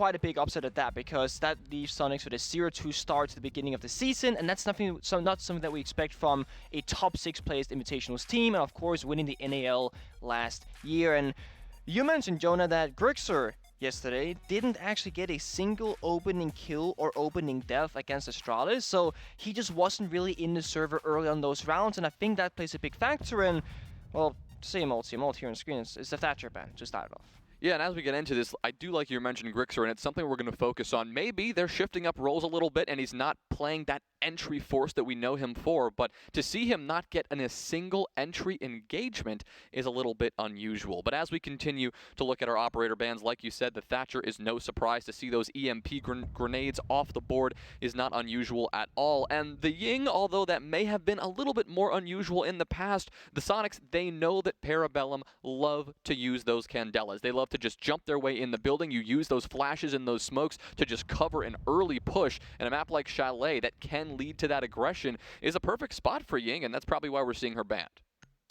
quite a big upset at that, because that leaves Soniqs with a 0-2 start to the beginning of the season, and that's not something that we expect from a top 6 placed Invitationals team, and of course winning the NAL last year. And you mentioned, Jonah, that Grixer yesterday didn't actually get a single opening kill or opening death against Astralis, so he just wasn't really in the server early on those rounds, and I think that plays a big factor in, well, same old here on screen, it's the Thatcher ban, just start it off. Yeah, and as we get into this, I do like you mentioned Grixer, and it's something we're going to focus on. Maybe they're shifting up roles a little bit, and he's not playing that entry force that we know him for, but to see him not get in a single entry engagement is a little bit unusual. But as we continue to look at our operator bans, like you said, the Thatcher is no surprise. To see those EMP grenades off the board is not unusual at all. And the Ying, although that may have been a little bit more unusual in the past, the Soniqs, they know that Parabellum love to use those Candelas. They love to just jump their way in the building. You use those flashes and those smokes to just cover an early push, and a map like Chalet that can lead to that aggression is a perfect spot for Ying, and that's probably why we're seeing her banned.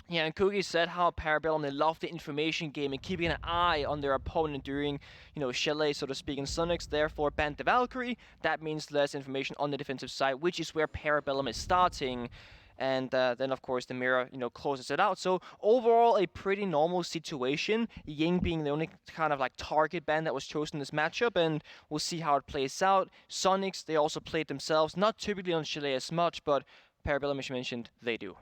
Yeah, and Cookie said how Parabellum, they love the information game and keeping an eye on their opponent during, Chalet, so to speak, and Soniqs therefore banned the Valkyrie. That means less information on the defensive side, which is where Parabellum is starting. And then, of course, the mirror, closes it out. So overall, a pretty normal situation. Ying being the only kind of like target ban that was chosen in this matchup, and we'll see how it plays out. Soniqs, they also played themselves, not typically on Chalet as much, but Parabellum, as you mentioned, they do.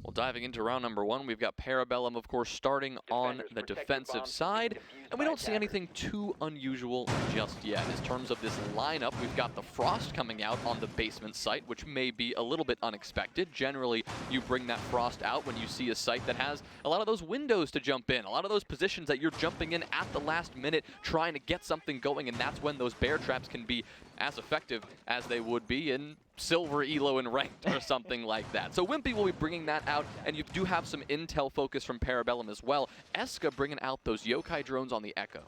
Well, diving into round number 1, we've got Parabellum, of course, starting on the defensive side, and we don't see anything too unusual just yet. In terms of this lineup, we've got the Frost coming out on the basement site, which may be a little bit unexpected. Generally, you bring that Frost out when you see a site that has a lot of those windows to jump in, a lot of those positions that you're jumping in at the last minute trying to get something going, and that's when those bear traps can be as effective as they would be in Silver, Elo, and Ranked or something like that. So Wimpy will be bringing that out, and you do have some intel focus from Parabellum as well. Eska bringing out those yokai drones on the Echo.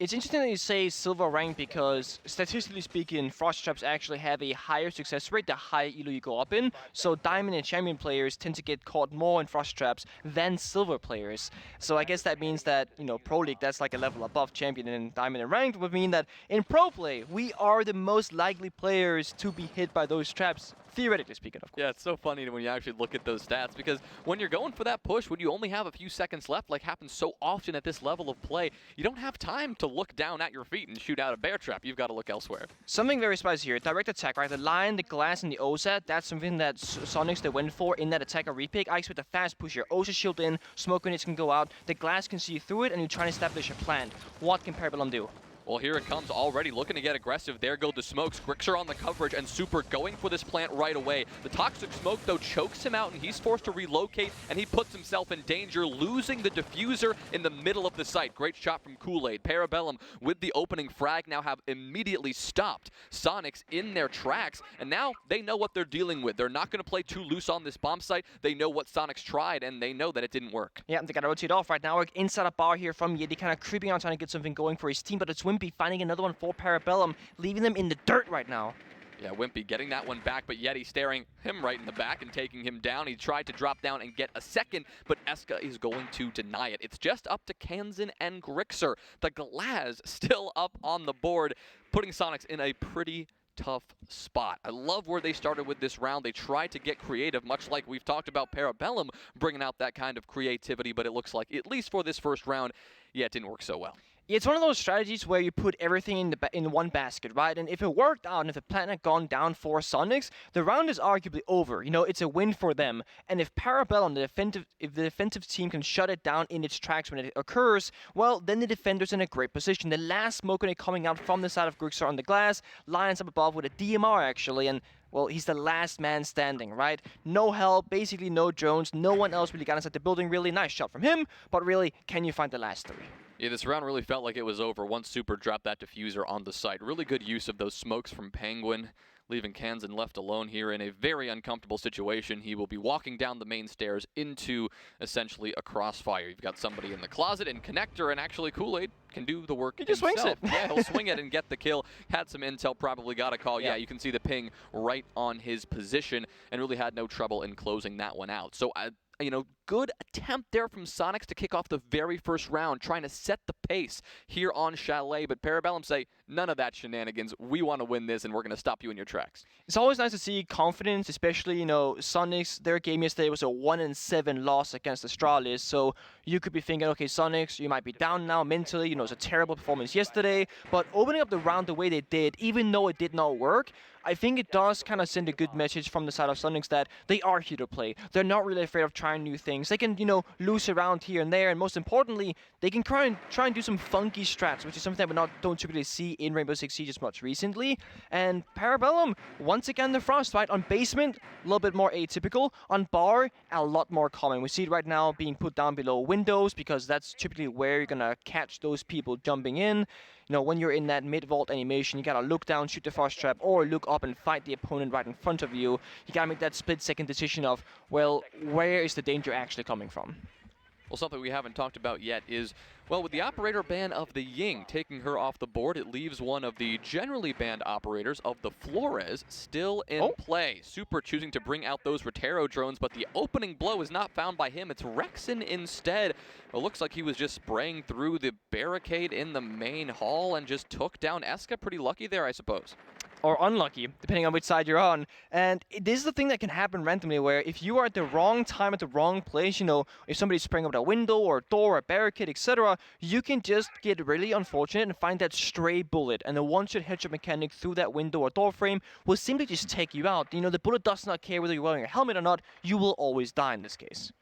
It's interesting that you say silver rank, because statistically speaking, Frost Traps actually have a higher success rate the higher elo you go up in. So Diamond and Champion players tend to get caught more in Frost Traps than silver players. So I guess that means that, Pro League, that's like a level above Champion and Diamond and Ranked, would mean that in Pro Play, we are the most likely players to be hit by those traps. Theoretically speaking, of course. Yeah, it's so funny when you actually look at those stats, because when you're going for that push, when you only have a few seconds left, like happens so often at this level of play, you don't have time to look down at your feet and shoot out a bear trap. You've got to look elsewhere. Something very spicy here. Direct attack, right? The Lion, the Glass, and the OSA, that's something that Soniqs, they went for in that attack or repick. I expect a fast push here. OSA shield in, smoke grenades can go out, the Glass can see through it, and you try to establish a plant. What can Parabellum do? Well, here it comes already, looking to get aggressive. There go the smokes. Grixer on the coverage, and Super going for this plant right away. The toxic smoke, though, chokes him out, and he's forced to relocate, and he puts himself in danger, losing the diffuser in the middle of the site. Great shot from Kool-Aid. Parabellum, with the opening frag, now have immediately stopped Soniqs in their tracks, and now they know what they're dealing with. They're not going to play too loose on this bomb site. They know what Soniqs tried, and they know that it didn't work. Yeah, they got to rotate off right now. We're inside a bar here from Yeti, kind of creeping on, trying to get something going for his team, but it's Wimpy finding another one for Parabellum, leaving them in the dirt right now. Yeah, Wimpy getting that one back, but Yeti staring him right in the back and taking him down. He tried to drop down and get a second, but Eska is going to deny it. It's just up to Kansan and Grixer. The Glaz still up on the board, putting Soniqs in a pretty tough spot. I love where they started with this round. They tried to get creative, much like we've talked about Parabellum bringing out that kind of creativity, but it looks like, at least for this first round, yeah, it didn't work so well. It's one of those strategies where you put everything in one basket, right? And if it worked out, and if the plan had gone down for Soniqs, the round is arguably over. It's a win for them. And if Parabellum, if the defensive team can shut it down in its tracks when it occurs, well, then the defender's in a great position. The last smoke grenade coming out from the side of Grixer on the Glass, Lions up above with a DMR actually, and well, he's the last man standing, right? No help, basically no drones, no one else really got inside the building. Really nice shot from him, but really, can you find the last three? Yeah, this round really felt like it was over once Super dropped that diffuser on the site. Really good use of those smokes from Penguin, leaving Kansan left alone here in a very uncomfortable situation. He will be walking down the main stairs into essentially a crossfire. You've got somebody in the closet and Connector, and actually Kool-Aid can do the work himself. He just swings it. Yeah, he'll swing it and get the kill. Had some intel, probably got a call. Yeah, you can see the ping right on his position, and really had no trouble in closing that one out. So, good attempt there from Soniqs to kick off the very first round, trying to set the pace here on Chalet. But Parabellum say, none of that shenanigans. We want to win this, and we're going to stop you in your tracks. It's always nice to see confidence, especially, Soniqs, their game yesterday was a 1-7 loss against Astralis. So you could be thinking, okay, Soniqs, you might be down now mentally. It's a terrible performance yesterday. But opening up the round the way they did, even though it did not work, I think it does kind of send a good message from the side of Soniqs that they are here to play. They're not really afraid of trying new things. They can, lose around here and there, and most importantly, they can try and do some funky strats, which is something that we don't typically see in Rainbow Six Siege as much recently. And Parabellum, once again, the Frostbite on basement, a little bit more atypical. On bar, a lot more common. We see it right now being put down below windows because that's typically where you're gonna catch those people jumping in. When you're in that mid-vault animation, you gotta look down, shoot the frost trap, or look up and fight the opponent right in front of you. You gotta make that split-second decision of, well, where is the danger actually coming from? Well, something we haven't talked about yet is, well, with the operator ban of the Ying taking her off the board, it leaves one of the generally banned operators of the Flores still in play. Super choosing to bring out those Rotero drones, but the opening blow is not found by him. It's Rexon instead. It looks like he was just spraying through the barricade in the main hall and just took down Eska. Pretty lucky there, I suppose. Or unlucky, depending on which side you're on. And this is the thing that can happen randomly, where if you are at the wrong time at the wrong place, if somebody's spraying over a window or a door or a barricade, etc., you can just get really unfortunate and find that stray bullet. And the one-shot headshot mechanic through that window or door frame will simply just take you out. The bullet does not care whether you're wearing a helmet or not. You will always die in this case.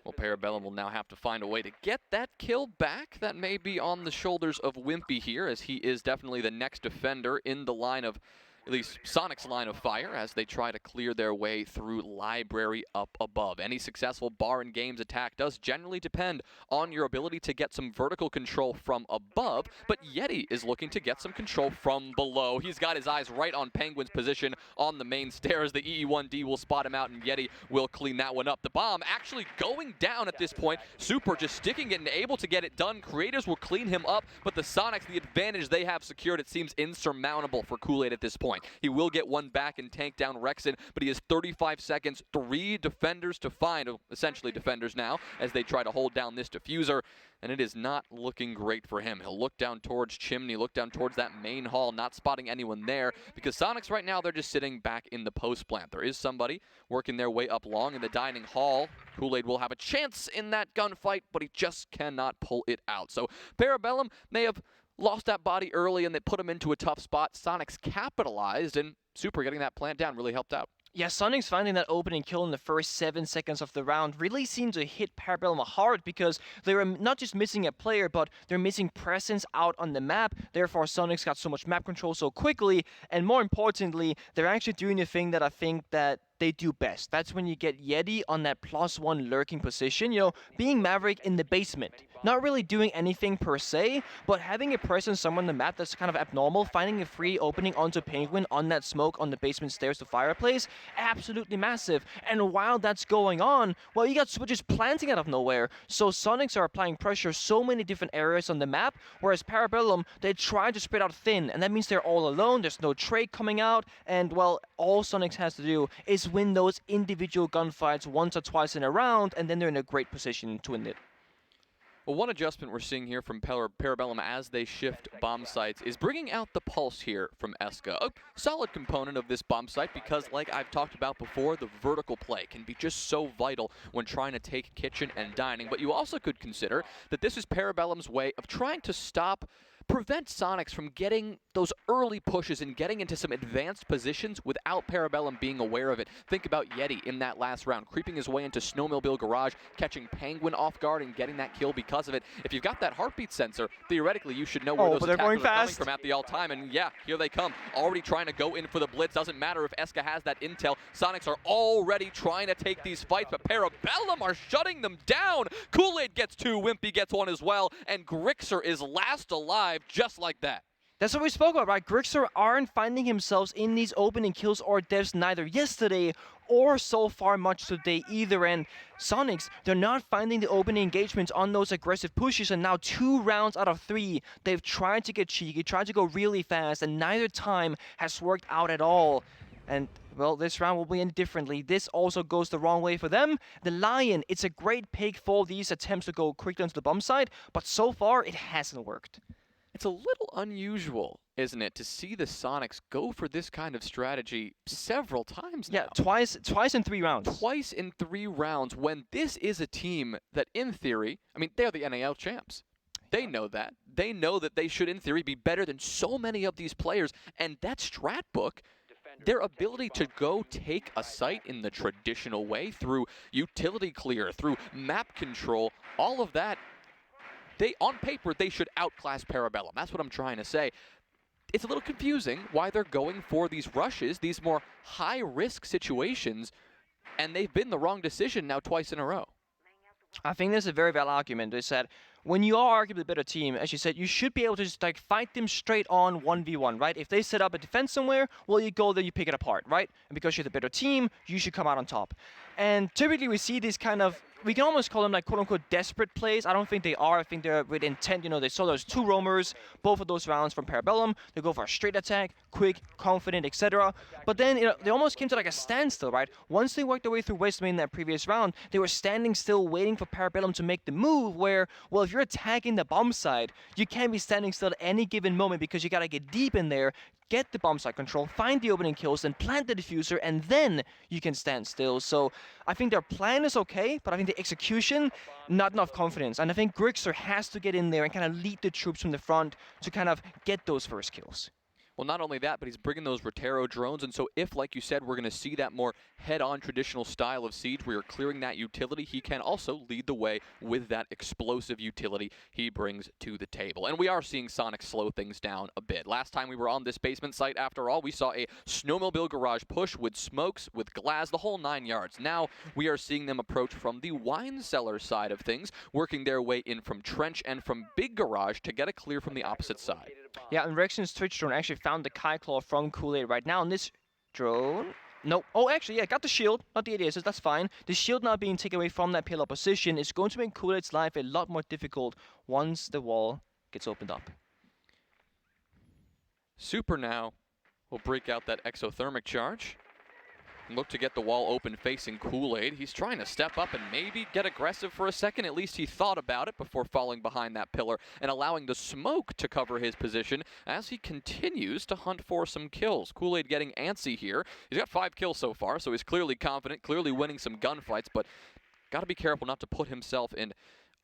Well, Parabellum will now have to find a way to get that kill back. That may be on the shoulders of Wimpy here, as he is definitely the next defender in the line of, at least Soniqs' line of fire, as they try to clear their way through Library up above. Any successful bar and games attack does generally depend on your ability to get some vertical control from above, but Yeti is looking to get some control from below. He's got his eyes right on Penguin's position on the main stairs. The EE1D will spot him out, and Yeti will clean that one up. The bomb actually going down at this point. Super just sticking it and able to get it done. Creators will clean him up, but the Soniqs, the advantage they have secured, it seems insurmountable for Kool-Aid at this point. He will get one back and tank down Rexon, but he has 35 seconds, 3 defenders to find, essentially defenders now, as they try to hold down this diffuser, and it is not looking great for him. He'll look down towards Chimney, look down towards that main hall, not spotting anyone there, because Soniqs right now, they're just sitting back in the post plant. There is somebody working their way up long in the dining hall. Kool-Aid will have a chance in that gunfight, but he just cannot pull it out. So Parabellum may have lost that body early, and they put him into a tough spot. Soniqs capitalized, and Super getting that plant down really helped out. Yeah, Soniqs finding that opening kill in the first 7 seconds of the round really seemed to hit Parabellum hard, because they were not just missing a player, but they're missing presence out on the map. Therefore, Soniqs got so much map control so quickly, and more importantly, they're actually doing the thing that I think that they do best. That's when you get Yeti on that +1 lurking position, being Maverick in the basement. Not really doing anything per se, but having a presence somewhere on the map that's kind of abnormal, finding a free opening onto Penguin on that smoke on the basement stairs to fireplace, absolutely massive. And while that's going on, well, you got switches planting out of nowhere. So Soniqs are applying pressure so many different areas on the map, whereas Parabellum, they try to spread out thin, and that means they're all alone, there's no trade coming out, and well, all Soniqs has to do is win those individual gunfights once or twice in a round, and then they're in a great position to win it. Well, one adjustment we're seeing here from Parabellum as they shift bomb sites is bringing out the pulse here from Eska. A solid component of this bomb site because, like I've talked about before, the vertical play can be just so vital when trying to take kitchen and dining. But you also could consider that this is Parabellum's way of trying to prevent Soniqs from getting those early pushes and getting into some advanced positions without Parabellum being aware of it. Think about Yeti in that last round, creeping his way into Snowmobile Garage, catching Penguin off guard and getting that kill because of it. If you've got that heartbeat sensor, theoretically you should know where those attackers are coming from at the all time. And yeah, here they come, already trying to go in for the blitz. Doesn't matter if Eska has that intel. Soniqs are already trying to take these fights, but Parabellum are shutting them down. Kool-Aid gets 2, Wimpy gets 1 as well, and Grixer is last alive just like that. That's what we spoke about, right? Grixer aren't finding themselves in these opening kills or deaths neither yesterday or so far much today either. And Soniqs, they're not finding the opening engagements on those aggressive pushes, and now 2 rounds out of 3, they've tried to get cheeky, tried to go really fast, and neither time has worked out at all. And, well, this round will be end differently. This also goes the wrong way for them. The Lion, it's a great pick for these attempts to go quickly onto the bomb side, but so far it hasn't worked. It's a little unusual, isn't it, to see the Soniqs go for this kind of strategy several times now. Yeah, twice in 3 rounds. Twice in 3 rounds when this is a team that, in theory, I mean, they're the NAL champs. They know that. They know that they should, in theory, be better than so many of these players. And that strat book, their ability to go take a site in the traditional way through utility clear, through map control, all of that, on paper, they should outclass Parabellum. That's what I'm trying to say. It's a little confusing why they're going for these rushes, these more high-risk situations, and they've been the wrong decision now twice in a row. I think there's a very valid argument. Is that when you are arguably the better team, as you said, you should be able to just like fight them straight on 1v1, right? If they set up a defense somewhere, well, you go there, you pick it apart, right? And because you're the better team, you should come out on top. And typically we see these kind of, we can almost call them like quote-unquote desperate plays. I don't think they are. I think they're with intent. You know, they saw those 2 roamers, both of those rounds from Parabellum. They go for a straight attack, quick, confident, etc. But then, you know, they almost came to like a standstill, right? Once they worked their way through West Main in that previous round, they were standing still waiting for Parabellum to make the move where, well, if you're attacking the bomb side, you can't be standing still at any given moment because you got to get deep in there, get the bomb side control, find the opening kills, then plant the diffuser, and then you can stand still. So I think their plan is okay, but I think the execution, not enough confidence. And I think Grixer has to get in there and kind of lead the troops from the front to kind of get those first kills. Well, not only that, but he's bringing those Rotero drones, and so if, like you said, we're going to see that more head-on traditional style of Siege where you're clearing that utility, he can also lead the way with that explosive utility he brings to the table. And we are seeing Sonic slow things down a bit. Last time we were on this basement site, after all, we saw a snowmobile garage push with smokes, with glass, the whole 9 yards. Now we are seeing them approach from the wine cellar side of things, working their way in from trench and from big garage to get a clear from the opposite side. Yeah, and Rexon's Twitch drone actually found the Kai Claw from Kool-Aid right now. And this drone... Nope. Oh, actually, yeah, got the shield, not the ADSs, that's fine. The shield now being taken away from that pillar position is going to make Kool-Aid's life a lot more difficult once the wall gets opened up. Super now will break out that exothermic charge. Look to get the wall open facing Kool-Aid. He's trying to step up and maybe get aggressive for a second. At least he thought about it before falling behind that pillar and allowing the smoke to cover his position as he continues to hunt for some kills. Kool-Aid getting antsy here. He's got 5 kills so far, so he's clearly confident, clearly winning some gunfights, but got to be careful not to put himself in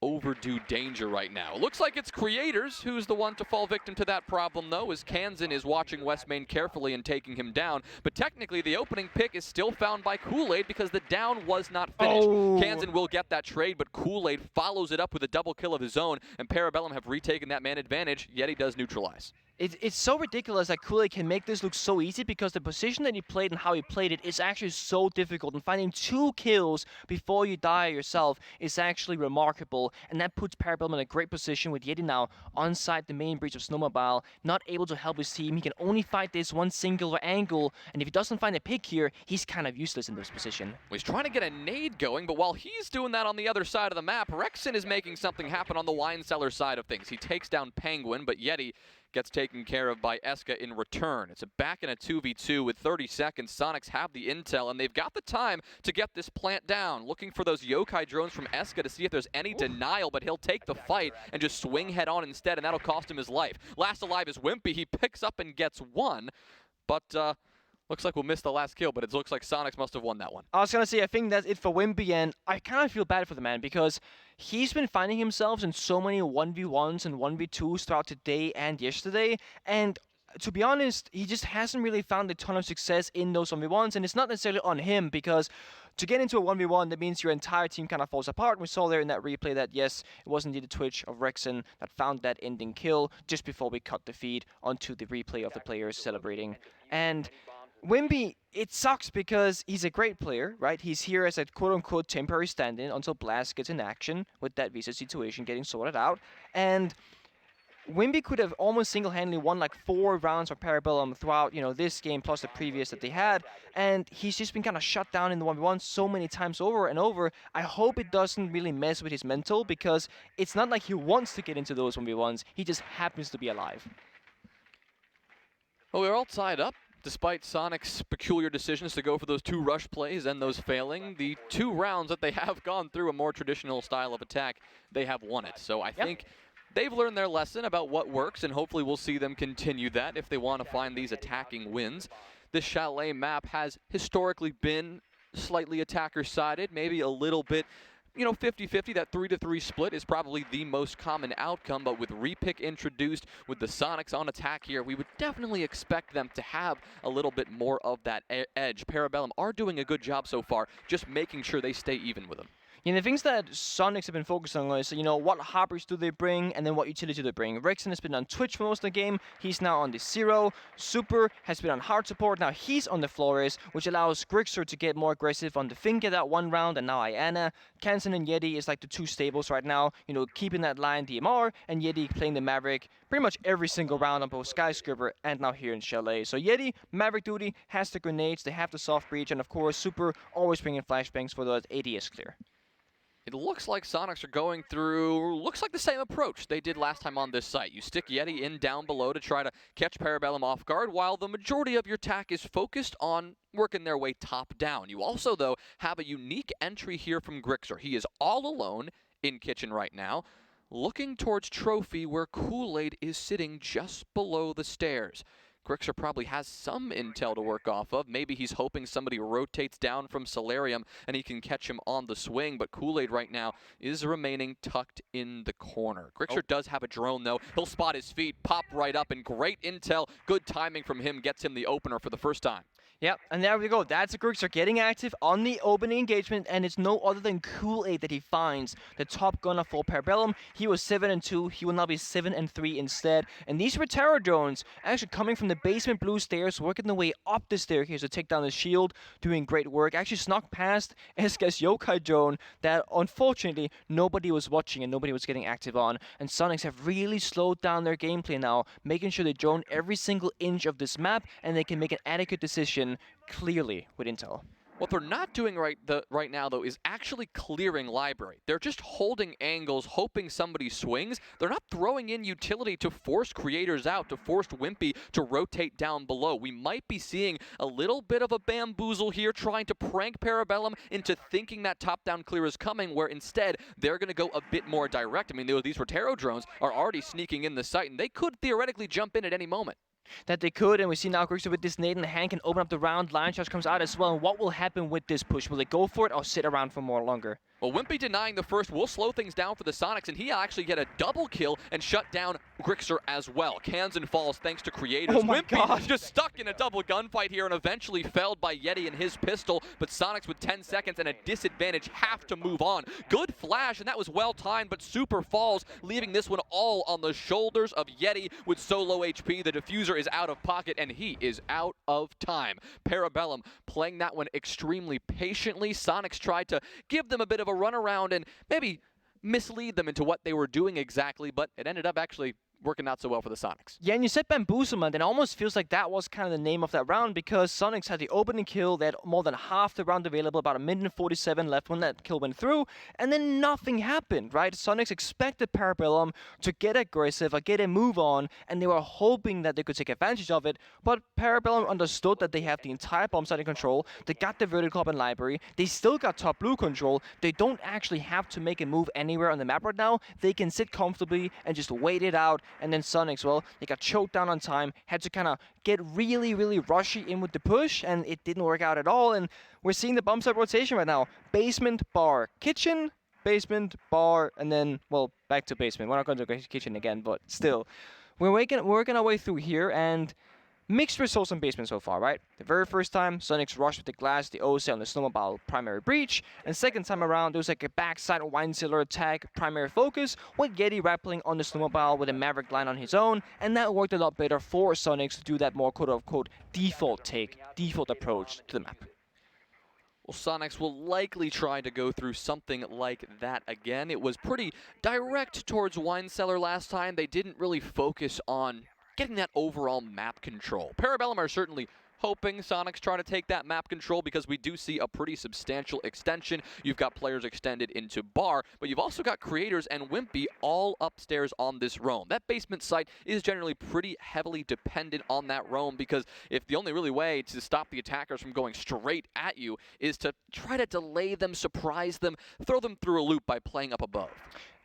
overdue danger right now. Looks like it's Creators who's the one to fall victim to that problem, though, as Kansan is watching West Main carefully and taking him down. But technically, the opening pick is still found by Kool-Aid because the down was not finished. Oh. Kansan will get that trade, but Kool-Aid follows it up with a double kill of his own, and Parabellum have retaken that man advantage, yet he does neutralize. It's so ridiculous that Kool-Aid can make this look so easy because the position that he played and how he played it is actually so difficult. And finding 2 kills before you die yourself is actually remarkable. And that puts Parabellum in a great position with Yeti now onside the main breach of Snowmobile, not able to help his team. He can only fight this one singular angle. And if he doesn't find a pick here, he's kind of useless in this position. Well, he's trying to get a nade going, but while he's doing that on the other side of the map, Rexon is making something happen on the wine cellar side of things. He takes down Penguin, but Yeti gets taken care of by Eska in return. It's a back in a 2v2 with 30 seconds. Soniqs have the intel, and they've got the time to get this plant down. Looking for those yokai drones from Eska to see if there's any denial, but he'll take the fight and just swing head on instead, and that'll cost him his life. Last alive is Wimpy. He picks up and gets 1, but looks like we'll miss the last kill, but it looks like Soniqs must have won that one. I was going to say, I think that's it for Wimpy, and I kind of feel bad for the man because he's been finding himself in so many 1v1s and 1v2s throughout today and yesterday, and to be honest, he just hasn't really found a ton of success in those 1v1s, and it's not necessarily on him because to get into a 1v1, that means your entire team kind of falls apart. We saw there in that replay that, yes, it was indeed the Twitch of Rexon that found that ending kill just before we cut the feed onto the replay of the players celebrating. And Wimpy, it sucks because he's a great player, right? He's here as a quote-unquote temporary stand-in until Blast gets in action with that visa situation getting sorted out. And Wimpy could have almost single-handedly won like 4 rounds for Parabellum throughout, you know, this game plus the previous that they had. And he's just been kind of shut down in the 1v1 so many times over and over. I hope it doesn't really mess with his mental because it's not like he wants to get into those 1v1s. He just happens to be alive. Well, we're all tied up. Despite Soniqs' peculiar decisions to go for those 2 rush plays and those failing, the 2 rounds that they have gone through a more traditional style of attack, they have won it. So I think they've learned their lesson about what works, and hopefully we'll see them continue that if they want to find these attacking wins. This Chalet map has historically been slightly attacker-sided, maybe a little bit, you know, 50-50. That 3-3 split is probably the most common outcome, but with repick introduced, with the Soniqs on attack here, we would definitely expect them to have a little bit more of that edge. Parabellum are doing a good job so far, just making sure they stay even with them. You know, the things that Soniqs have been focused on is, you know, what hoppers do they bring, and then what utility do they bring. Rexon has been on Twitch for most of the game. He's now on the Zero. Super has been on hard support. Now he's on the Flores, which allows Grixer to get more aggressive on the Finger that 1 round, and now Iana. Kansen and Yeti is like the 2 stables right now, you know, keeping that line DMR, and Yeti playing the Maverick pretty much every single round on both Skyscraper and now here in Chalet. So Yeti, Maverick duty, has the grenades, they have the soft breach, and of course Super always bringing flashbangs for the ADS clear. It looks like Soniqs are going through, looks like the same approach they did last time on this site. You stick Yeti in down below to try to catch Parabellum off guard, while the majority of your attack is focused on working their way top down. You also, though, have a unique entry here from Grixer. He is all alone in kitchen right now, looking towards Trophy, where Kool-Aid is sitting just below the stairs. Grixer probably has some intel to work off of. Maybe he's hoping somebody rotates down from Solarium and he can catch him on the swing, but Kool-Aid right now is remaining tucked in the corner. Grixer does have a drone, though. He'll spot his feet, pop right up, and great intel. Good timing from him gets him the opener for the first time. Yep, and there we go. That's the Grixer getting active on the opening engagement, and it's no other than Kool-Aid that he finds, the top gunner for Parabellum. He was 7-2. He will now be 7-3 instead. And these were terror drones actually coming from the basement blue stairs, working their way up the staircase to take down the shield, doing great work. Actually snuck past SK's Yokai drone that unfortunately nobody was watching and nobody was getting active on. And Soniqs have really slowed down their gameplay now, making sure they drone every single inch of this map and they can make an adequate decision clearly with intel. What they're not doing right now, though, is actually clearing library. They're just holding angles, hoping somebody swings. They're not throwing in utility to force creators out, to force Wimpy to rotate down below. We might be seeing a little bit of a bamboozle here, trying to prank Parabellum into thinking that top-down clear is coming, where instead they're going to go a bit more direct. I mean, these Rotero drones are already sneaking in the site, and they could theoretically jump in at any moment. That they could, and we see now Grixer with this nade in the hand can open up the round. Lion Charge comes out as well, and what will happen with this push? Will they go for it or sit around for more longer? Well, Wimpy denying the first will slow things down for the Soniqs, and he actually get a double kill and shut down Grixer as well. Kansen falls thanks to creators. Oh my Wimpy God. just stuck in a double gunfight here and eventually felled by Yeti and his pistol, but Soniqs with 10 seconds and a disadvantage have to move on. Good flash, and that was well timed, but Super falls, leaving this one all on the shoulders of Yeti with so low HP. The diffuser is out of pocket, and he is out of time. Parabellum playing that one extremely patiently. Soniqs tried to give them a bit of a runaround and maybe mislead them into what they were doing exactly, but it ended up actually working out so well for the Soniqs. Yeah, and you said bamboozlement, and it almost feels like that was kind of the name of that round, because Soniqs had the opening kill. They had more than half the round available, about 1:47 left when that kill went through, and then nothing happened, right? Soniqs expected Parabellum to get aggressive or get a move on, and they were hoping that they could take advantage of it, but Parabellum understood that they have the entire bomb site in control. They got the vertical up in library. They still got top blue control. They don't actually have to make a move anywhere on the map right now. They can sit comfortably and just wait it out. And then Soniqs, well, they got choked down on time, had to kind of get really, really rushy in with the push, and it didn't work out at all. And we're seeing the bomb site rotation right now. Basement, bar, kitchen, basement, bar, and then, well, back to basement. We're not going to go to kitchen again, but still. We're working our way through here, and mixed results on basement so far, right? The very first time, Soniqs rushed with the glass, the OC on the snowmobile primary breach, and second time around, there was like a backside wine cellar attack primary focus, with Yeti rappelling on the snowmobile with a Maverick line on his own, and that worked a lot better for Soniqs to do that more quote-unquote default approach to the map. Well, Soniqs will likely try to go through something like that again. It was pretty direct towards wine cellar last time. They didn't really focus on getting that overall map control. Parabellum are certainly hoping Soniqs try to take that map control because we do see a pretty substantial extension. You've got players extended into bar, but you've also got creators and Wimpy all upstairs on this roam. That basement site is generally pretty heavily dependent on that roam because if the only really way to stop the attackers from going straight at you is to try to delay them, surprise them, throw them through a loop by playing up above.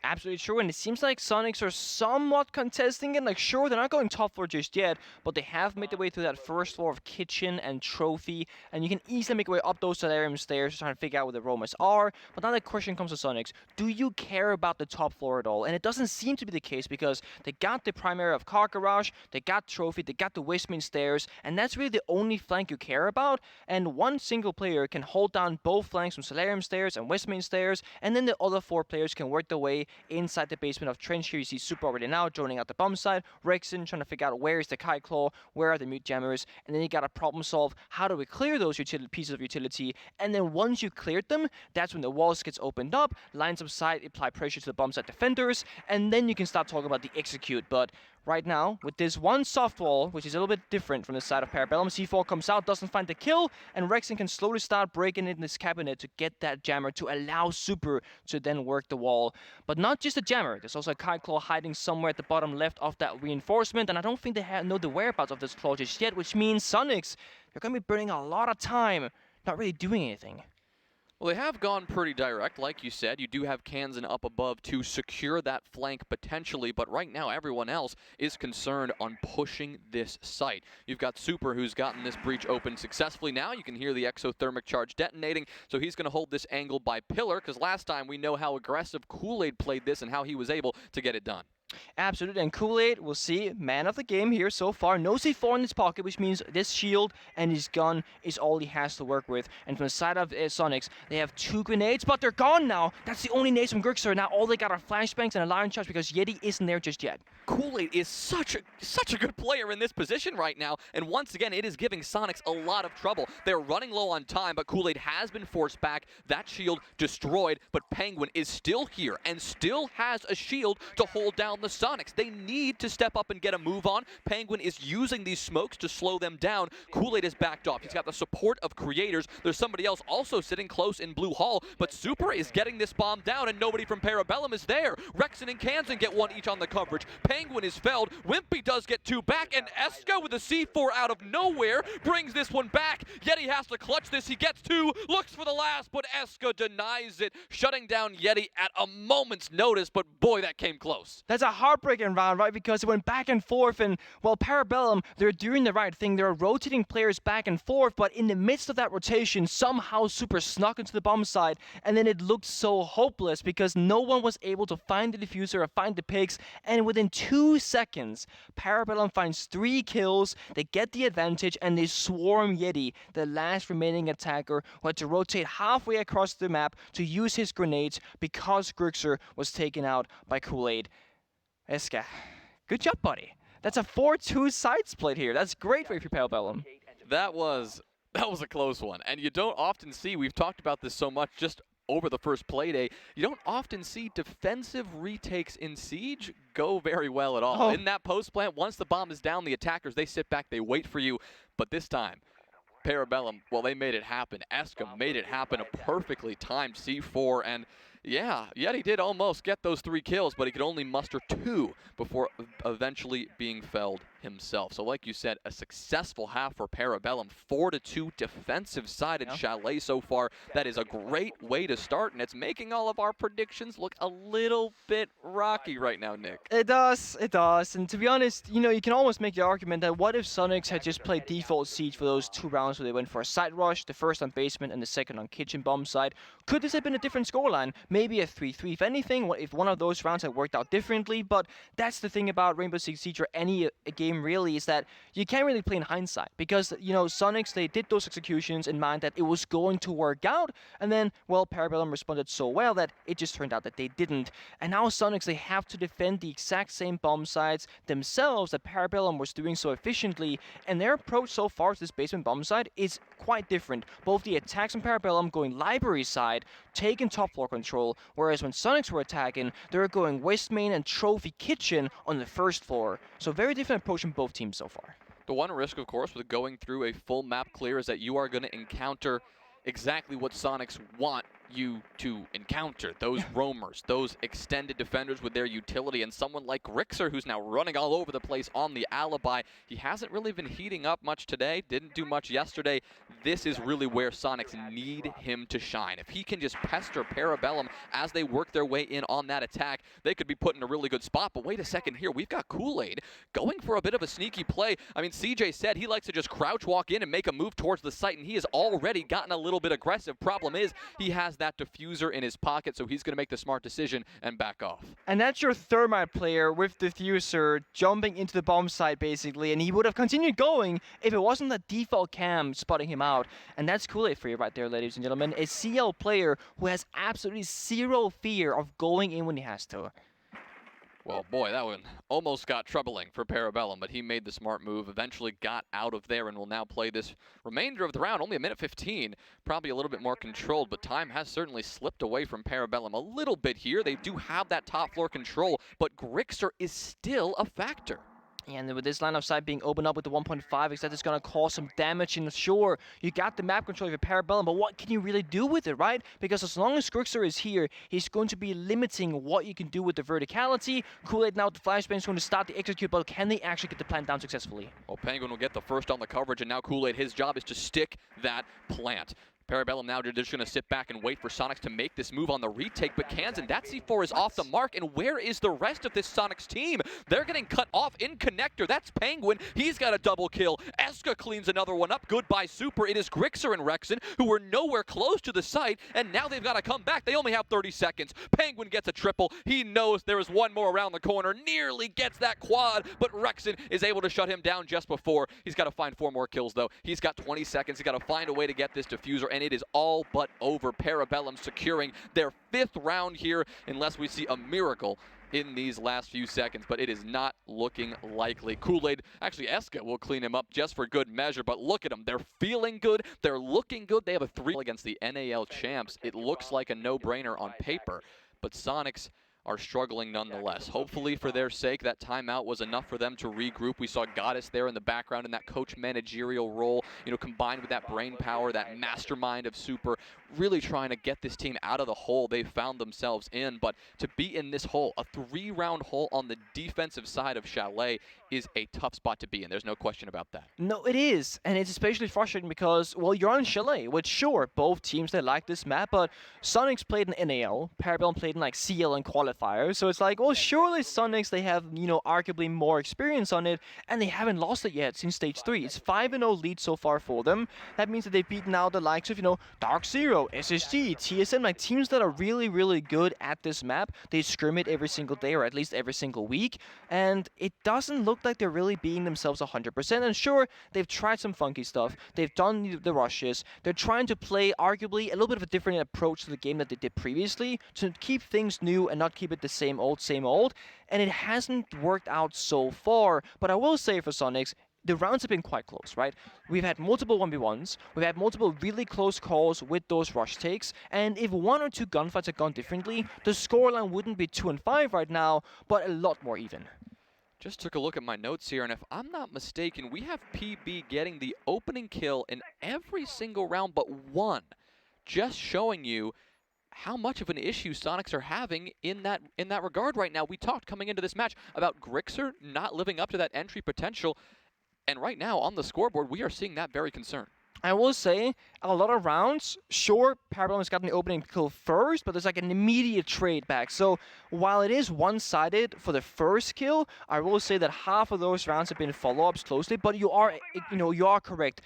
Absolutely true, and it seems like Soniqs are somewhat contesting it. Like, sure, they're not going top floor just yet, but they have made their way through that first floor of kitchen and trophy, and you can easily make your way up those solarium stairs to try and figure out where the roamers are. But now the question comes to Soniqs: do you care about the top floor at all? And it doesn't seem to be the case because they got the primary of car garage, they got trophy, they got the Westmain stairs, and that's really the only flank you care about. And one single player can hold down both flanks from solarium stairs and Westmain stairs, and then the other 4 players can work their way inside the basement of Trench. Here you see Super already now joining out the bomb side, Rexon trying to figure out where is the Kite Claw, where are the mute jammers, and then you gotta problem solve how do we clear those pieces of utility, and then once you cleared them, that's when the walls gets opened up, lines of sight, apply pressure to the bomb side defenders, and then you can start talking about the execute. But right now, with this one soft wall, which is a little bit different from the side of Parabellum, C4 comes out, doesn't find the kill, and Rexon can slowly start breaking in this cabinet to get that jammer to allow Super to then work the wall. But not just a jammer, there's also a Kite Claw hiding somewhere at the bottom left of that reinforcement, and I don't think they know the whereabouts of this claw just yet, which means Soniqs, they're going to be burning a lot of time, not really doing anything. Well, they have gone pretty direct, like you said. You do have Kansan up above to secure that flank potentially, but right now everyone else is concerned on pushing this site. You've got Super, who's gotten this breach open successfully now. You can hear the exothermic charge detonating, so he's going to hold this angle by pillar, because last time we know how aggressive Kool-Aid played this and how he was able to get it done. Absolutely, and Kool-Aid, we'll see, man of the game here so far. No C4 in his pocket, which means this shield and his gun is all he has to work with. And from the side of Soniqs, they have 2 grenades, but they're gone now. That's the only nades from Grixer. Now all they got are flashbangs and a lion charge because Yeti isn't there just yet. Kool-Aid is such a good player in this position right now, and once again, it is giving Soniqs a lot of trouble. They're running low on time, but Kool-Aid has been forced back. That shield destroyed, but Penguin is still here and still has a shield to hold down the Soniqs. They need to step up and get a move on. Penguin is using these smokes to slow them down. Kool-Aid is backed off. He's got the support of creators. There's somebody else also sitting close in Blue Hall, but Super is getting this bomb down, and nobody from Parabellum is there. Rexon and Kansan get 1 each on the coverage. Penguin is felled. Wimpy does get 2 back, and Eska with a C4 out of nowhere brings this one back. Yeti has to clutch this. He gets 2, looks for the last, but Eska denies it, shutting down Yeti at a moment's notice, but boy, that came close. That's a heartbreaking round, right? Because it went back and forth, and, well, Parabellum, they're doing the right thing. They're rotating players back and forth, but in the midst of that rotation, somehow Super snuck into the bomb side, and then it looked so hopeless because no one was able to find the diffuser or find the pigs, and within 2 seconds, Parabellum finds 3 kills, they get the advantage, and they swarm Yeti, the last remaining attacker, who had to rotate halfway across the map to use his grenades because Grixer was taken out by Kool-Aid. Eska, good job, buddy. That's a 4-2 side split here. That's great for Parabellum. That was a close one, and you don't often see, we've talked about this so much just over the first Playday, you don't often see defensive retakes in Siege go very well at all. Oh. In that post plant, once the bomb is down, the attackers, they sit back, they wait for you, but this time, Parabellum, well, they made it happen. Eska made it happen, a perfectly timed C4, and yeah, Yeti did almost get those 3 kills, but he could only muster 2 before eventually being felled himself. So like you said, a successful half for Parabellum. 4-2 defensive-sided Chalet so far. That is a great way to start, and it's making all of our predictions look a little bit rocky right now, Nick. It does. And to be honest, you know, you can almost make the argument that what if Soniqs had just played default Siege for those 2 rounds where they went for a side rush, the first on basement and the second on kitchen bomb side? Could this have been a different scoreline? Maybe a 3-3. If anything, if one of those rounds had worked out differently, but that's the thing about Rainbow Six Siege or any game really, is that you can't really play in hindsight because, you know, Soniqs, they did those executions in mind that it was going to work out, and then, well, Parabellum responded so well that it just turned out that they didn't. And now Soniqs, they have to defend the exact same bomb sites themselves that Parabellum was doing so efficiently, and their approach so far to this basement bomb site is quite different. Both the attacks on Parabellum going library side, taking top floor control, whereas when Soniqs were attacking, they were going West Main and Trophy Kitchen on the first floor. So very different approach from both teams so far. The one risk, of course, with going through a full map clear is that you are going to encounter exactly what Soniqs want you to encounter. Those roamers, those extended defenders with their utility, and someone like Grixer, who's now running all over the place on the alibi. He hasn't really been heating up much today, didn't do much yesterday. This is really where Soniqs need him to shine. If he can just pester Parabellum as they work their way in on that attack, they could be put in a really good spot. But wait a second here, we've got Kool-Aid going for a bit of a sneaky play. I mean, CJ said he likes to just crouch walk in and make a move towards the site, and he has already gotten a little bit aggressive. Problem is, he has that diffuser in his pocket, so he's going to make the smart decision and back off. And that's your thermite player with diffuser jumping into the bomb site, basically, and he would have continued going if it wasn't the default cam spotting him out. And that's Kool-Aid for you right there, ladies and gentlemen. A CL player who has absolutely zero fear of going in when he has to. Well, boy, that one almost got troubling for Parabellum, but he made the smart move, eventually got out of there, and will now play this remainder of the round. Only a minute 15, probably a little bit more controlled, but time has certainly slipped away from Parabellum a little bit here. They do have that top floor control, but Grixer is still a factor. And with this line of sight being opened up with the 1.5, except it's going to cause some damage. And sure, you got the map control of your Parabellum, but what can you really do with it, right? Because as long as Grixer is here, he's going to be limiting what you can do with the verticality. Kool-Aid now, the flashbang is going to start the execute, but can they actually get the plant down successfully? Well, Penguin will get the first on the coverage, and now Kool-Aid, his job is to stick that plant. Parabellum now just going to sit back and wait for Soniqs to make this move on the retake, but Kansan, that C4 is off the mark, and where is the rest of this Soniqs team? They're getting cut off in connector. That's Penguin. He's got a double kill. Eska cleans another one up. Goodbye, Super. It is Grixer and Rexen, who were nowhere close to the site, and now they've got to come back. They only have 30 seconds. Penguin gets a triple. He knows there is one more around the corner. Nearly gets that quad, but Rexen is able to shut him down just before. He's got to find 4 more kills, though. He's got 20 seconds. He's got to find a way to get this diffuser, and it is all but over. Parabellum securing their 5th round here, unless we see a miracle in these last few seconds, but it is not looking likely. Kool-Aid, actually Eska will clean him up just for good measure, but look at them. They're feeling good. They're looking good. They have a 3 against the NAL champs. It looks like a no-brainer on paper, but Soniqs are struggling nonetheless. Hopefully for their sake, that timeout was enough for them to regroup. We saw Goddess there in the background in that coach managerial role, combined with that brain power, that mastermind of Super, really trying to get this team out of the hole they found themselves in. But to be in this hole, a 3-round hole on the defensive side of Chalet, is a tough spot to be in. There's no question about that. No, it is. And it's especially frustrating because, well, you're on Chalet, which sure, both teams, they like this map, but Soniqs played in NAL, Parabellum played in like CL and qualifiers. So it's like, well, surely Soniqs, they have, arguably more experience on it, and they haven't lost it yet since stage 3. It's 5-0 lead so far for them. That means that they've beaten out the likes of, Dark Zero, SSG, TSM, like teams that are really, really good at this map. They scrim it every single day, or at least every single week, and it doesn't look like they're really being themselves 100%. And sure, they've tried some funky stuff. They've done the rushes. They're trying to play arguably a little bit of a different approach to the game that they did previously to keep things new and not keep it the same old. And it hasn't worked out so far. But I will say for Soniqs, the rounds have been quite close, right? We've had multiple 1v1s, we've had multiple really close calls with those rush takes, and if 1 or 2 gunfights had gone differently, the scoreline wouldn't be 2-5 right now, but a lot more even. Just took a look at my notes here, and if I'm not mistaken, we have PB getting the opening kill in every single round but 1. Just showing you how much of an issue Soniqs are having in that regard right now. We talked coming into this match about Grixer not living up to that entry potential, and right now on the scoreboard, we are seeing that very concern. I will say, a lot of rounds, sure, Parabellum has gotten the opening kill first, but there's like an immediate trade back. So while it is one-sided for the first kill, I will say that half of those rounds have been follow-ups closely, but you are correct.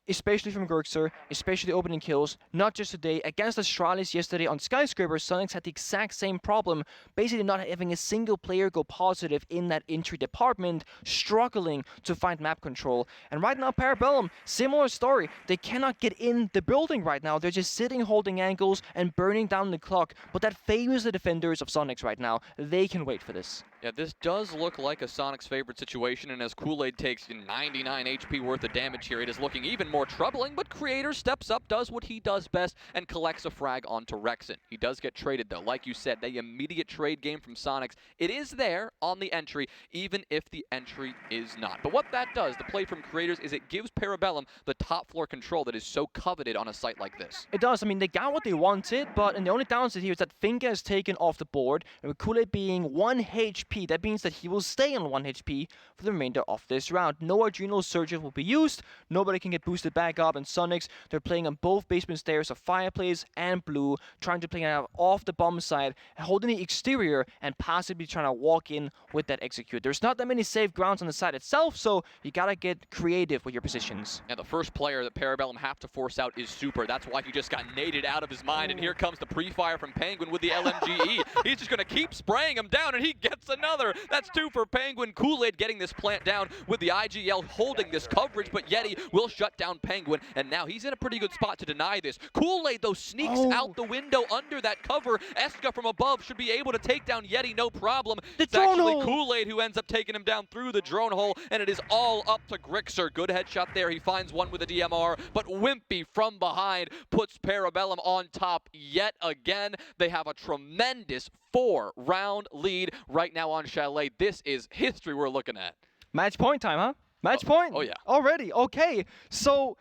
Especially from Grixer, especially the opening kills, not just today. Against Astralis yesterday on Skyscraper, Soniqs had the exact same problem, basically not having a single player go positive in that entry department, struggling to find map control. And right now, Parabellum, similar story. They cannot get in the building right now. They're just sitting, holding ankles, and burning down the clock. But that favors the defenders of Soniqs right now. They can wait for this. Yeah, this does look like a Soniqs favorite situation, and as Kool-Aid takes 99 HP worth of damage here, it is looking even more troubling, but Creator steps up, does what he does best, and collects a frag onto Rexen. He does get traded, though. Like you said, the immediate trade game from Soniqs, it is there on the entry, even if the entry is not. But what that does, the play from Creators, is it gives Parabellum the top floor control that is so coveted on a site like this. It does. I mean, they got what they wanted, but and the only downside here is that Finka is taken off the board, and with Kool-Aid being 1 HP, that means that he will stay on 1 HP for the remainder of this round. No Adrenal Surges will be used, nobody can get boosted back up, and Soniqs, they're playing on both basement stairs of Fireplace and Blue, trying to play out off the bomb side, holding the exterior, and possibly trying to walk in with that Execute. There's not that many safe grounds on the side itself, so you gotta get creative with your positions. And the first player that Parabellum have to force out is Super. That's why he just got naded out of his mind, and here comes the pre-fire from Penguin with the LMGE. He's just gonna keep spraying him down, and he gets another. That's 2 for Penguin. Kool-Aid getting this plant down with the IGL holding this coverage, but Yeti will shut down Penguin, and now he's in a pretty good spot to deny this. Kool-Aid, though, sneaks out the window under that cover. Eska from above should be able to take down Yeti, no problem. It's actually Kool-Aid who ends up taking him down through the drone hole, and it is all up to Grixer. Good headshot there. He finds one with a DMR, but Wimpy from behind puts Parabellum on top yet again. They have a tremendous 4-round lead right now on Chalet. This is history we're looking at. Match point time, huh? Match point? Oh, yeah. Already, okay. So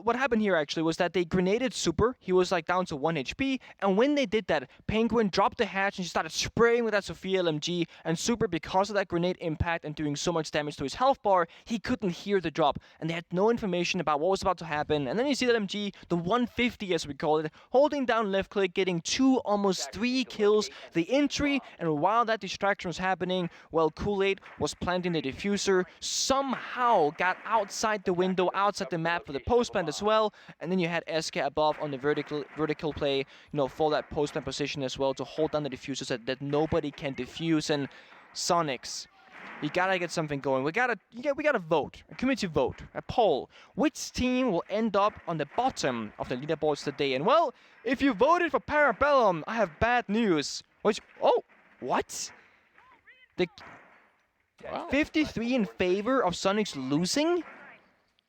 what happened here actually was that they grenaded Super. He was like down to 1 HP, and when they did that, Penguin dropped the hatch and she started spraying with that Sophia LMG, and Super, because of that grenade impact and doing so much damage to his health bar, he couldn't hear the drop, and they had no information about what was about to happen. And then you see that LMG, the 150 as we call it, holding down left click, getting 2, almost 3 kills, the entry, and while that distraction was happening, well, Kool-Aid was planting the diffuser, somehow got outside the window, outside the map for the post plant as well, and then you had SK above on the vertical play, you know, for that post plant position as well to hold down the diffusers that nobody can defuse. And Soniqs, you gotta get something going. We gotta vote, a community vote, a poll. Which team will end up on the bottom of the leaderboards today? And well, if you voted for Parabellum, I have bad news. What? The 53 in favor of Soniqs losing?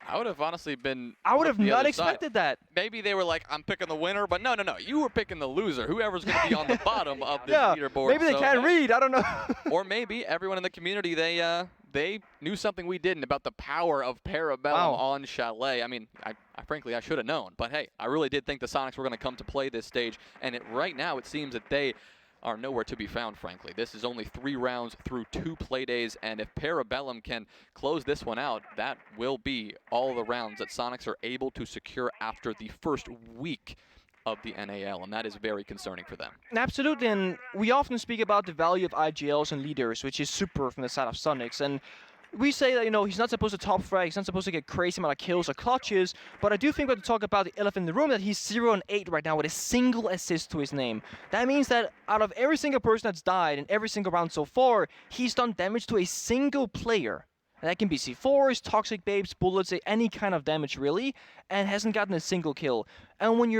I would have honestly been. I would have not expected that. Maybe they were like, I'm picking the winner, but no. You were picking the loser. Whoever's going to be on the bottom of this leaderboard. Maybe they can't read. I don't know. Or maybe everyone in the community, they knew something we didn't about the power of Parabellum on Chalet. I mean, I frankly, I should have known. But hey, I really did think the Soniqs were going to come to play this stage. And right now, it seems that they are nowhere to be found, frankly. This is only 3 rounds through 2 play days, and if Parabellum can close this one out, that will be all the rounds that Soniqs are able to secure after the first week of the NAL, and that is very concerning for them. Absolutely, and we often speak about the value of IGLs and leaders, which is super from the side of Soniqs, and we say that, you know, he's not supposed to top frag, he's not supposed to get crazy amount of kills or clutches, but I do think we have to talk about the elephant in the room, that he's 0-8 right now with a single assist to his name. That means that out of every single person that's died in every single round so far, he's done damage to a single player. And that can be C4s, toxic babes, bullets, any kind of damage really, and hasn't gotten a single kill. And when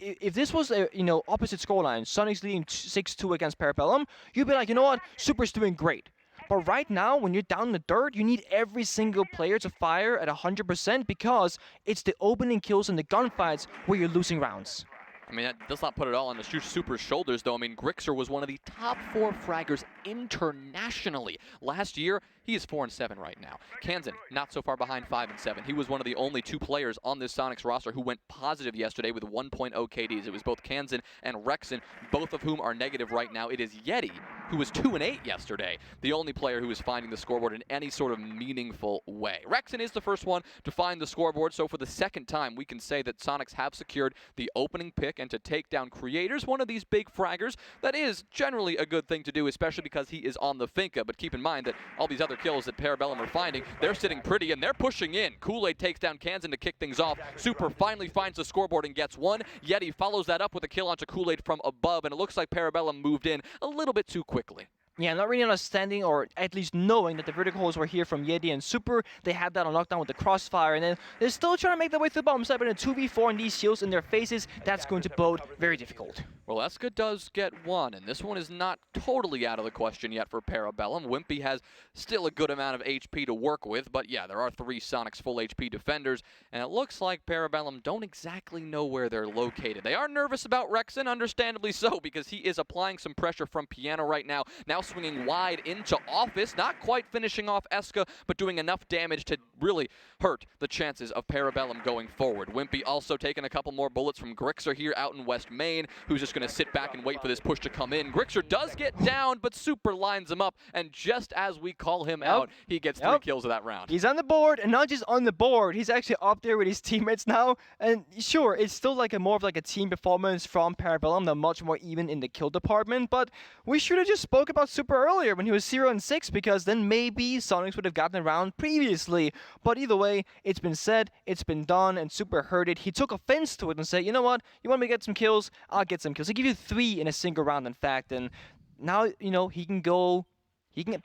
if this was a, you know, opposite scoreline, Soniqs leading 6-2 against Parabellum, you'd be like, you know what, Super's doing great. But right now, when you're down in the dirt, you need every single player to fire at 100% because it's the opening kills and the gunfights where you're losing rounds. I mean, that does not put it all on the Super's shoulders, though. I mean, Grixer was one of the top 4 fraggers internationally. Last year, he is 4-7 right now. Kansan, not so far behind, 5-7. He was one of the only 2 players on this Soniqs roster who went positive yesterday with 1.0 KDs. It was both Kansan and Rexen, both of whom are negative right now. It is Yeti, who was 2-8 yesterday, the only player who is finding the scoreboard in any sort of meaningful way. Rexen is the first one to find the scoreboard, so for the second time, we can say that Soniqs have secured the opening pick and to take down Creators, one of these big fraggers. That is generally a good thing to do, especially because he is on the Finca, but keep in mind that all these other kills that Parabellum are finding, they're sitting pretty and they're pushing in. Kool-Aid takes down Kansan to kick things off. Super finally finds the scoreboard and gets one. Yeti follows that up with a kill onto Kool-Aid from above, and it looks like Parabellum moved in a little bit too quickly. Yeah, not really understanding or at least knowing that the vertical holes were here from Yeti and Super. They had that on lockdown with the crossfire, and then they're still trying to make their way to the bottom side, but in a 2v4 and these shields in their faces, that's going to bode very difficult. Well, Eska does get one, and this one is not totally out of the question yet for Parabellum. Wimpy has still a good amount of HP to work with, but yeah, there are 3 Soniqs full HP defenders, and it looks like Parabellum don't exactly know where they're located. They are nervous about Rexon, understandably so, because he is applying some pressure from Piano right now, now swinging wide into Office, not quite finishing off Eska, but doing enough damage to really hurt the chances of Parabellum going forward. Wimpy also taking a couple more bullets from Grixer here out in West Main, who's just going to sit back and wait for this push to come in. Grixer does get down, but Super lines him up, and just as we call him out, he gets 3 kills of that round. He's on the board, and not just on the board, he's actually up there with his teammates now, and sure, it's still like a more of like a team performance from Parabellum. They're much more even in the kill department, but we should have just spoke about Super earlier when he was 0-6, because then maybe Soniqs would have gotten around previously. But either way, it's been said, it's been done, and Super heard it. He took offense to it and said, you know what, you want me to get some kills? I'll get some kills. He give you 3 in a single round, in fact, and now, you know, he can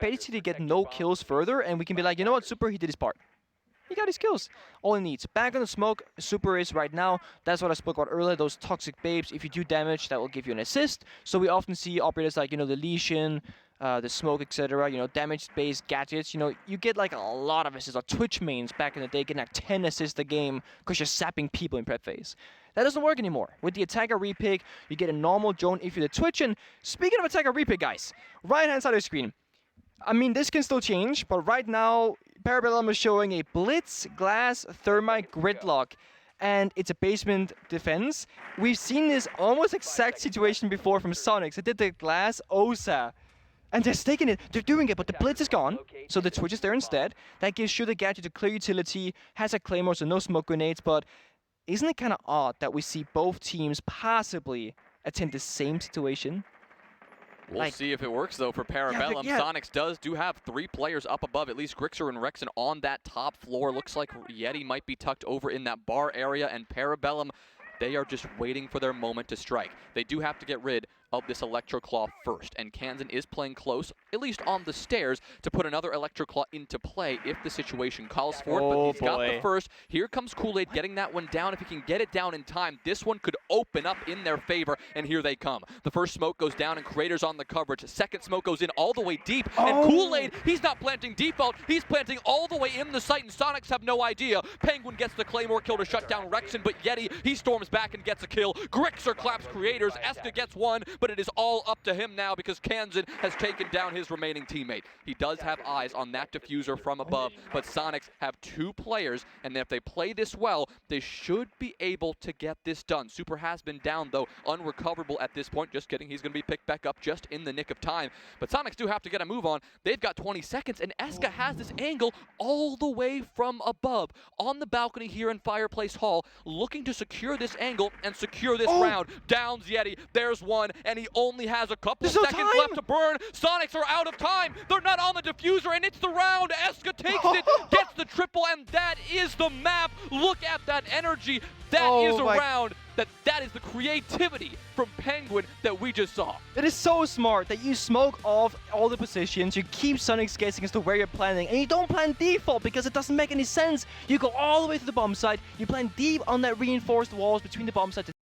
basically get no kills further, and we can be like, you know what, Super, he did his part. He got his kills. All he needs. Back on the smoke, Super is right now. That's what I spoke about earlier, those toxic babes. If you do damage, that will give you an assist. So we often see operators like, you know, the Lesion, the smoke, etc., you know, damage-based gadgets. You know, you get like a lot of assists. Or Twitch mains back in the day getting like 10 assists a game because you're sapping people in prep phase. That doesn't work anymore. With the attacker repick, you get a normal drone if you're the Twitch. And speaking of attacker repick, guys, right-hand side of the screen. I mean, this can still change, but right now, Parabellum is showing a Blitz, Glass, Thermite, Gridlock, and it's a basement defense. We've seen this almost exact situation before from Soniqs. They did the Glass, Osa, and they're staking it. They're doing it, but the Blitz is gone, so the Twitch is there instead. That gives you the gadget to clear utility, has a Claymore, so no smoke grenades, but isn't it kind of odd that we see both teams possibly attempt the same situation? We'll see if it works, though, for Parabellum. Soniqs do have 3 players up above, at least Grixer and Rexon on that top floor. Looks like Yeti might be tucked over in that bar area, and Parabellum, they are just waiting for their moment to strike. They do have to get rid of this Electroclaw first, and Kansan is playing close, at least on the stairs, to put another Electroclaw into play if the situation calls for it, but he's got the first. Here comes Kool-Aid getting that one down. If he can get it down in time, this one could open up in their favor, and here they come. The first smoke goes down, and Creator's on the coverage. The second smoke goes in all the way deep, and Kool-Aid, he's not planting default, he's planting all the way in the site, and Soniqs have no idea. Penguin gets the Claymore kill to shut down Rexon, but Yeti, he storms back and gets a kill. Grixer claps Creators, Eska gets one, but it is all up to him now because Kansan has taken down his remaining teammate. He does have eyes on that diffuser from above, but Soniqs have 2 players, and if they play this well, they should be able to get this done. Super has been down, though, unrecoverable at this point. Just kidding, he's going to be picked back up just in the nick of time. But Soniqs do have to get a move on. They've got 20 seconds, and Eska has this angle all the way from above on the balcony here in Fireplace Hall, looking to secure this angle and secure this round. Downs Yeti, there's one, and he only has a couple of seconds left to burn. Soniqs are out of time. They're not on the diffuser, and it's the round. Eska takes it, gets the triple, and that is the map. Look at that energy. That is a round. That is the creativity from Penguin that we just saw. It is so smart that you smoke off all the positions, you keep Soniqs guessing as to where you're planning, and you don't plan default because it doesn't make any sense. You go all the way to the bomb site, you plan deep on that reinforced walls between the bomb site